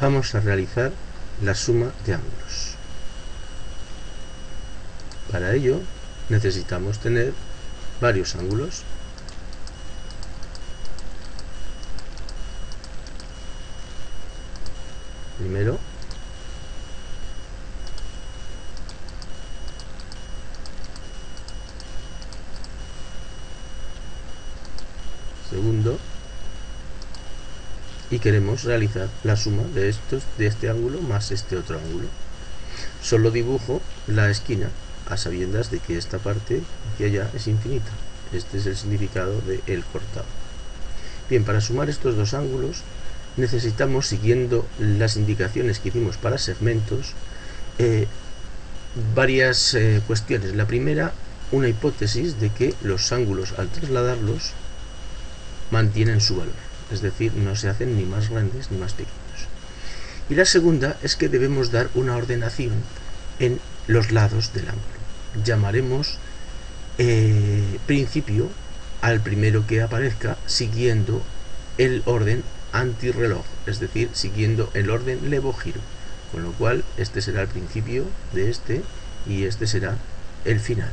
vamos a realizar la suma de ángulos. Para ello necesitamos tener varios ángulos. Primero, segundo, y queremos realizar la suma de este ángulo más este otro ángulo. Solo dibujo la esquina a sabiendas de que esta parte hacia allá es infinita. Este es el significado de el cortado. Bien, para sumar estos dos ángulos necesitamos, siguiendo las indicaciones que hicimos para segmentos, varias cuestiones. La primera, una hipótesis de que los ángulos, al trasladarlos, mantienen su valor, es decir, no se hacen ni más grandes ni más pequeños. Y la segunda es que debemos dar una ordenación en los lados del ángulo. Llamaremos principio al primero que aparezca siguiendo el orden antirreloj, es decir, siguiendo el orden levogiro, con lo cual este será el principio de este y este será el final.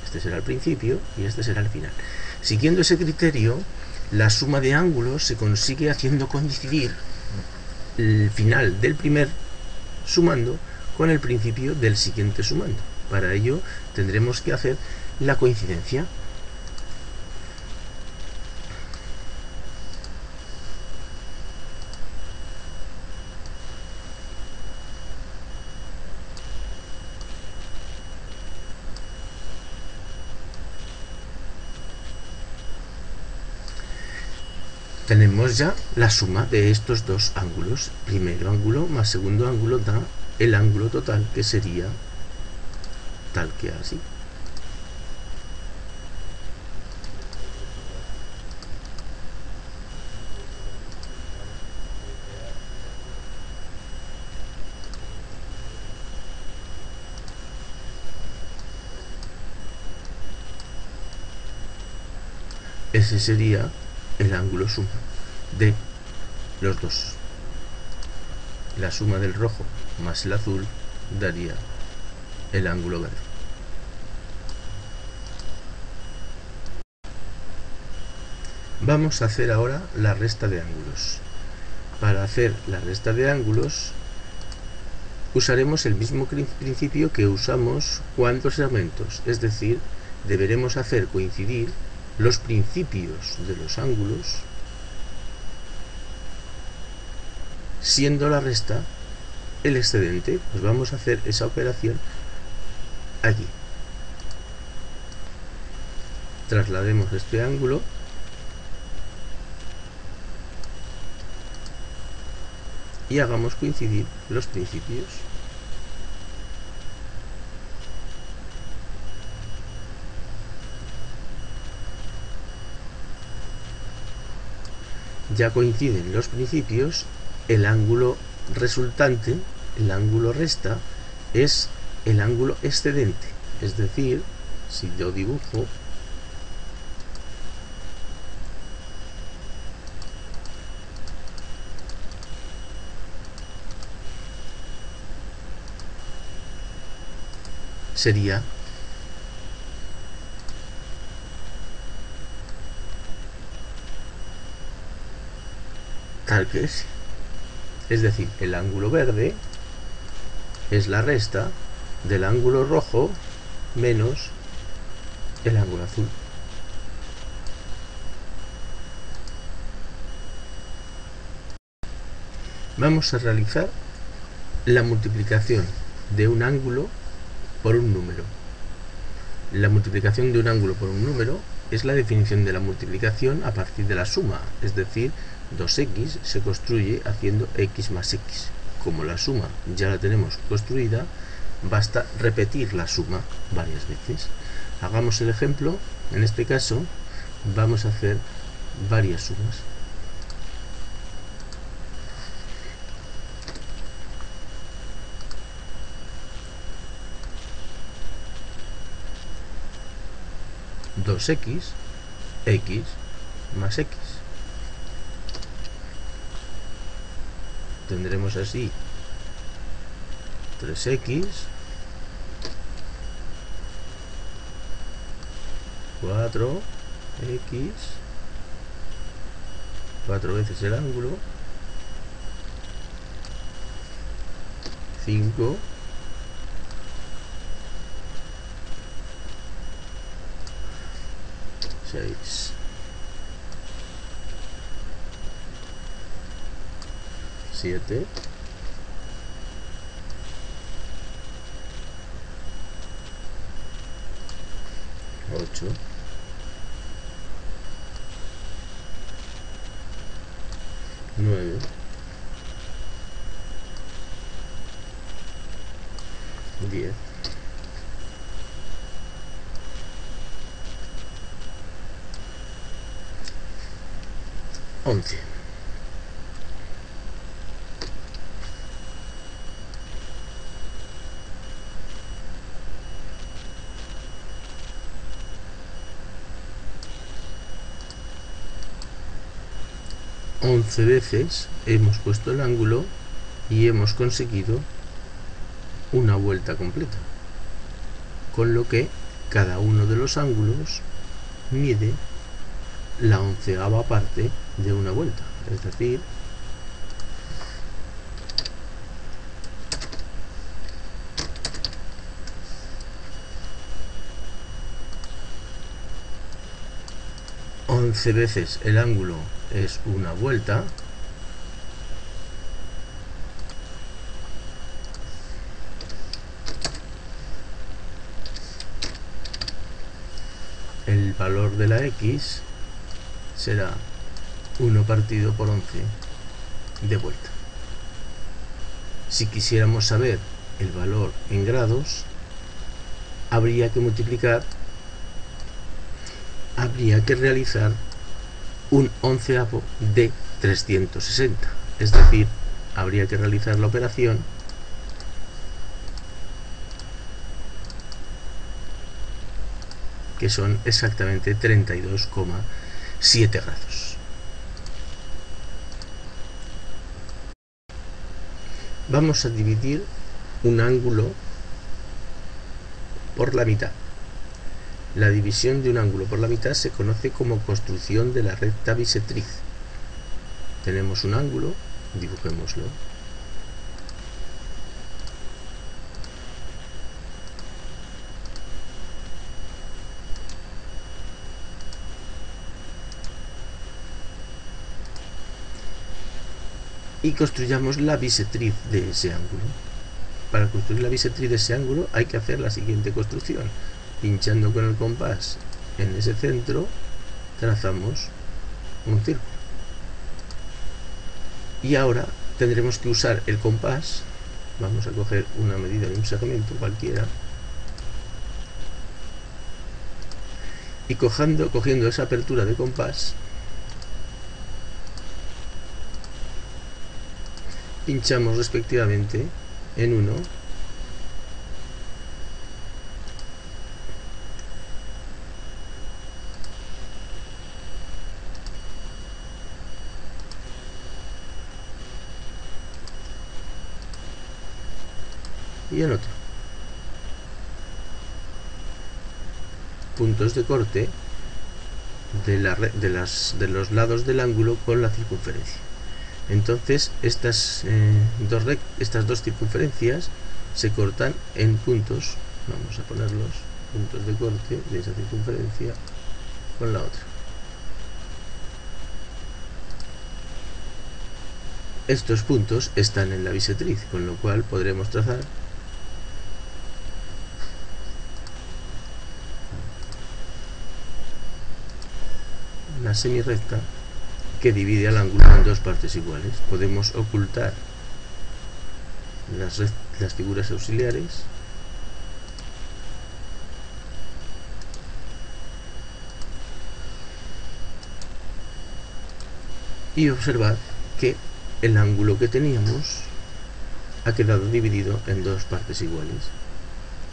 Este será el principio y este será el final. Siguiendo ese criterio, la suma de ángulos se consigue haciendo coincidir el final del primer sumando con el principio del siguiente sumando. Para ello tendremos que hacer la coincidencia. Tenemos ya la suma de estos dos ángulos. Primero ángulo más segundo ángulo da el ángulo total, que sería tal que así. Ese sería el ángulo suma de los dos. La suma del rojo más el azul daría el ángulo verde. Vamos a hacer ahora la resta de ángulos. Para hacer la resta de ángulos usaremos el mismo principio que usamos cuando segmentos, es decir, deberemos hacer coincidir los principios de los ángulos, siendo la resta el excedente. Pues vamos a hacer esa operación aquí. Traslademos este ángulo y hagamos coincidir los principios. Ya coinciden los principios, el ángulo resultante, el ángulo resta, es el ángulo excedente. Es decir, si yo dibujo sería tal que es decir, el ángulo verde es la resta del ángulo rojo menos el ángulo azul. Vamos a realizar la multiplicación de un ángulo por un número. La multiplicación de un ángulo por un número es la definición de la multiplicación a partir de la suma, es decir, 2x se construye haciendo x más x. Como la suma ya la tenemos construida, basta repetir la suma varias veces. Hagamos el ejemplo. En este caso vamos a hacer varias sumas. x más x. Tendremos así 3x 4x 4 veces el ángulo 5 6 7 8 9 10 11. Once veces hemos puesto el ángulo y hemos conseguido una vuelta completa, con lo que cada uno de los ángulos mide la 11ª parte de una vuelta, es decir, once veces el ángulo es una vuelta, el valor de la x será 1 partido por 11 de vuelta. Si quisiéramos saber el valor en grados, habría que realizar un 11avo de 360, es decir, habría que realizar la operación que son exactamente 32,7 grados. Vamos a dividir un ángulo por la mitad. La división de un ángulo por la mitad se conoce como construcción de la recta bisectriz. Tenemos un ángulo, dibujémoslo. Y construyamos la bisectriz de ese ángulo. Para construir la bisectriz de ese ángulo hay que hacer la siguiente construcción. Pinchando con el compás en ese centro, trazamos un círculo. Y ahora tendremos que usar el compás. Vamos a coger una medida de un segmento cualquiera. Y cogiendo esa apertura de compás, pinchamos respectivamente en uno y en otro. Puntos de corte de los lados del ángulo con la circunferencia. Entonces estas dos circunferencias se cortan en puntos. Vamos a ponerlos puntos de corte de esa circunferencia con la otra. Estos puntos están en la bisectriz, con lo cual podremos trazar una semirrecta que divide al ángulo en dos partes iguales. Podemos ocultar las figuras auxiliares y observar que el ángulo que teníamos ha quedado dividido en dos partes iguales.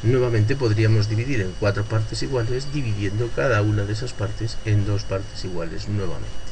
Nuevamente podríamos dividir en 4 partes iguales, dividiendo cada una de esas partes en 2 partes iguales nuevamente.